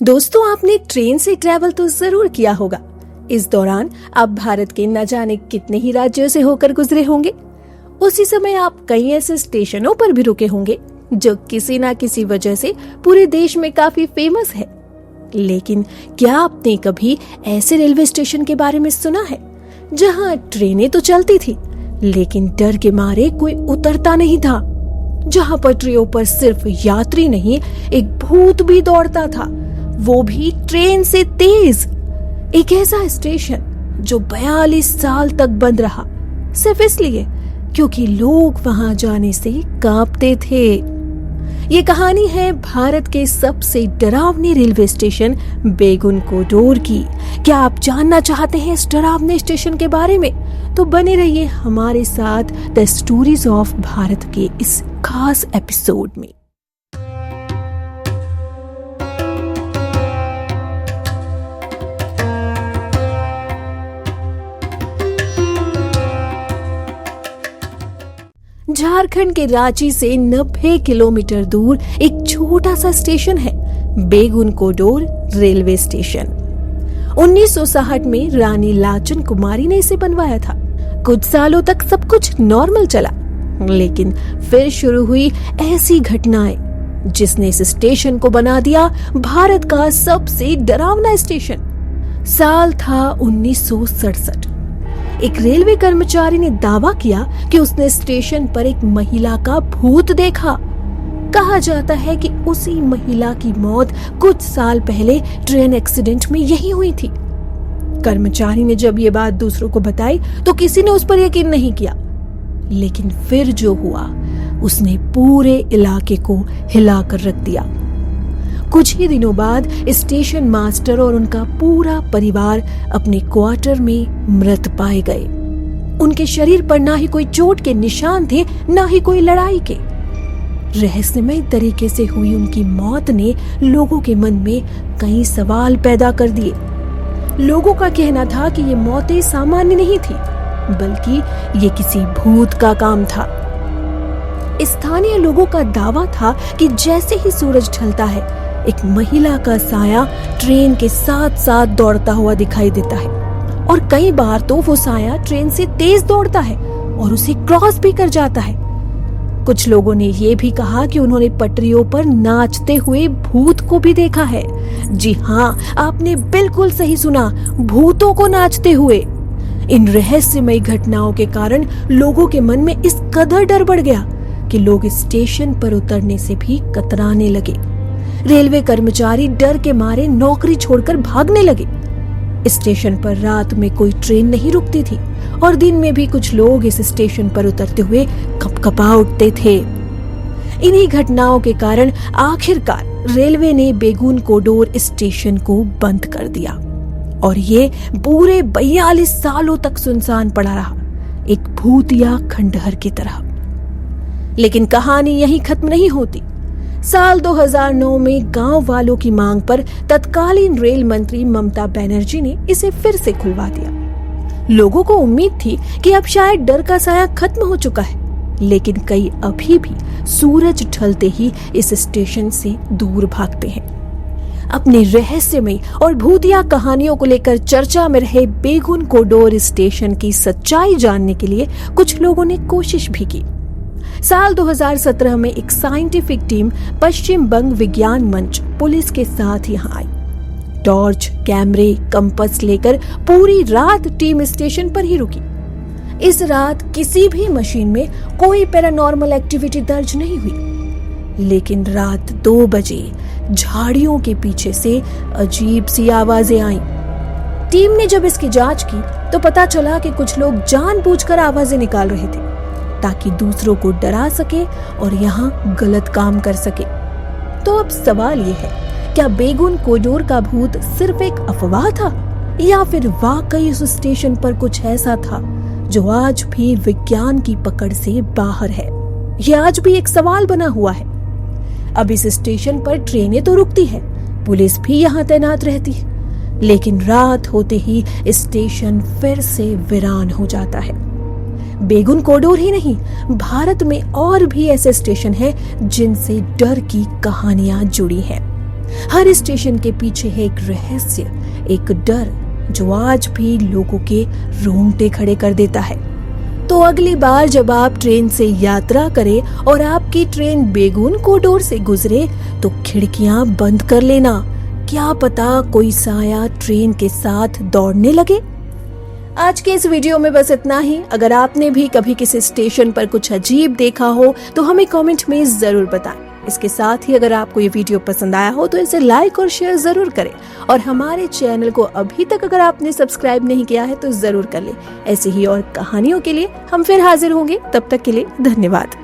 दोस्तों, आपने ट्रेन से ट्रैवल तो जरूर किया होगा। इस दौरान आप भारत के न जाने कितने ही राज्यों से होकर गुजरे होंगे। उसी समय आप कई ऐसे स्टेशनों पर भी रुके होंगे जो किसी न किसी वजह से पूरे देश में काफी फेमस है। लेकिन क्या आपने कभी ऐसे रेलवे स्टेशन के बारे में सुना है जहां ट्रेनें तो चलती थी लेकिन डर के मारे कोई उतरता नहीं था, जहां पटरियों पर सिर्फ यात्री नहीं एक भूत भी दौड़ता था, वो भी ट्रेन से तेज। एक ऐसा स्टेशन जो 42 साल तक बंद रहा सिर्फ इसलिए क्योंकि लोग वहां जाने से कांपते थे। ये कहानी है भारत के सबसे डरावने रेलवे स्टेशन बेगुन कोडोर की। क्या आप जानना चाहते हैं इस डरावने स्टेशन के बारे में? तो बने रहिए हमारे साथ द स्टोरीज ऑफ भारत के इस खास एपिसोड में। झारखंड के रांची से 90 किलोमीटर दूर एक छोटा सा स्टेशन है बेगुन कोडोर रेलवे स्टेशन। 1960 में रानी लाचन कुमारी ने इसे बनवाया था। कुछ सालों तक सब कुछ नॉर्मल चला, लेकिन फिर शुरू हुई ऐसी घटनाएं जिसने इस स्टेशन को बना दिया भारत का सबसे डरावना स्टेशन। साल था 1967। एक रेलवे कर्मचारी ने दावा किया कि उसने स्टेशन पर एक महिला का भूत देखा। कहा जाता है कि उसी महिला की मौत कुछ साल पहले ट्रेन एक्सीडेंट में यही हुई थी। कर्मचारी ने जब ये बात दूसरों को बताई तो किसी ने उस पर यकीन नहीं किया, लेकिन फिर जो हुआ उसने पूरे इलाके को हिलाकर रख दिया। कुछ ही दिनों बाद स्टेशन मास्टर और उनका पूरा परिवार अपने क्वार्टर में मृत पाए गए। उनके शरीर पर ना ही कोई चोट के निशान थे, ना ही कोई लड़ाई के। रहस्यमय तरीके से हुई उनकी मौत ने लोगों के मन में कई सवाल पैदा कर दिए। लोगों का कहना था कि ये मौतें सामान्य नहीं थी, बल्कि ये किसी भूत का काम था। स्थानीय लोगों का दावा था कि जैसे ही सूरज ढलता है एक महिला का साया ट्रेन के साथ साथ दौड़ता हुआ दिखाई देता है, और कई बार तो वो साया ट्रेन से तेज दौड़ता है और उसे क्रॉस भी कर जाता है। कुछ लोगों ने ये भी कहा कि उन्होंने पटरियों पर नाचते हुए भूत को भी देखा है। जी हाँ, आपने बिल्कुल सही सुना, भूतों को नाचते हुए। इन रहस्यमयी घटनाओं के कारण लोगों के मन में इस कदर डर बढ़ गया कि लोग स्टेशन पर उतरने से भी कतराने लगे। रेलवे कर्मचारी डर के मारे नौकरी छोड़कर भागने लगे। स्टेशन पर रात में कोई ट्रेन नहीं रुकती थी और दिन में भी कुछ लोग इस स्टेशन पर उतरते हुए कपकपा उठते थे। इन्हीं घटनाओं के कारण आखिरकार रेलवे ने बेगुन कोडोर स्टेशन को बंद कर दिया और ये पूरे 42 सालों तक सुनसान पड़ा रहा, एक भूतिया खंडहर की तरह। लेकिन कहानी यहीं खत्म नहीं होती। साल 2009 में गांव वालों की मांग पर तत्कालीन रेल मंत्री ममता बनर्जी ने इसे फिर से खुलवा दिया। लोगों को उम्मीद थी कि अब शायद डर का साया खत्म हो चुका है, लेकिन कई अभी भी सूरज ढलते ही इस स्टेशन से दूर भागते हैं। अपने रहस्यमय और भूतिया कहानियों को लेकर चर्चा में रहे बेगुन कोडोर स्टेशन की सच्चाई जानने के लिए कुछ लोगों ने कोशिश भी की। साल 2017 में एक साइंटिफिक टीम पश्चिम बंग विज्ञान मंच पुलिस के साथ यहाँ आई। टॉर्च, कैमरे, कंपास लेकर पूरी रात टीम स्टेशन पर ही रुकी। इस रात किसी भी मशीन में कोई पैरानॉर्मल एक्टिविटी दर्ज नहीं हुई, लेकिन रात 2 बजे झाड़ियों के पीछे से अजीब सी आवाजें आईं। टीम ने जब इसकी जांच की तो पता चला कि कुछ लोग जानबूझकर आवाजें निकाल रहे थे ताकि दूसरों को डरा सके और यहाँ गलत काम कर सके। तो अब सवाल ये है, क्या बेगुन कोडोर का भूत सिर्फ एक अफवाह था या फिर वाकई उस स्टेशन पर कुछ ऐसा था जो आज भी विज्ञान की पकड़ से बाहर है? यह आज भी एक सवाल बना हुआ है। अब इस स्टेशन पर ट्रेनें तो रुकती है, पुलिस भी यहाँ तैनात रहती है, लेकिन रात होते ही स्टेशन फिर से वीरान हो जाता है। बेगुन कोडोर ही नहीं, भारत में और भी ऐसे स्टेशन हैं जिनसे डर की कहानियां जुड़ी हैं। हर स्टेशन के पीछे है एक रहस्य, एक डर जो आज भी लोगों के रोंगटे खड़े कर देता है। तो अगली बार जब आप ट्रेन से यात्रा करें और आपकी ट्रेन बेगून कॉरिडोर से गुजरे तो खिड़कियां बंद कर लेना, क्या पता कोई साया ट्रेन के साथ दौड़ने लगे। आज के इस वीडियो में बस इतना ही। अगर आपने भी कभी किसी स्टेशन पर कुछ अजीब देखा हो तो हमें कमेंट में जरूर बताएं। इसके साथ ही अगर आपको ये वीडियो पसंद आया हो तो इसे लाइक और शेयर जरूर करें और हमारे चैनल को अभी तक अगर आपने सब्सक्राइब नहीं किया है तो जरूर कर लें। ऐसी ही और कहानियों के लिए हम फिर हाजिर होंगे, तब तक के लिए धन्यवाद।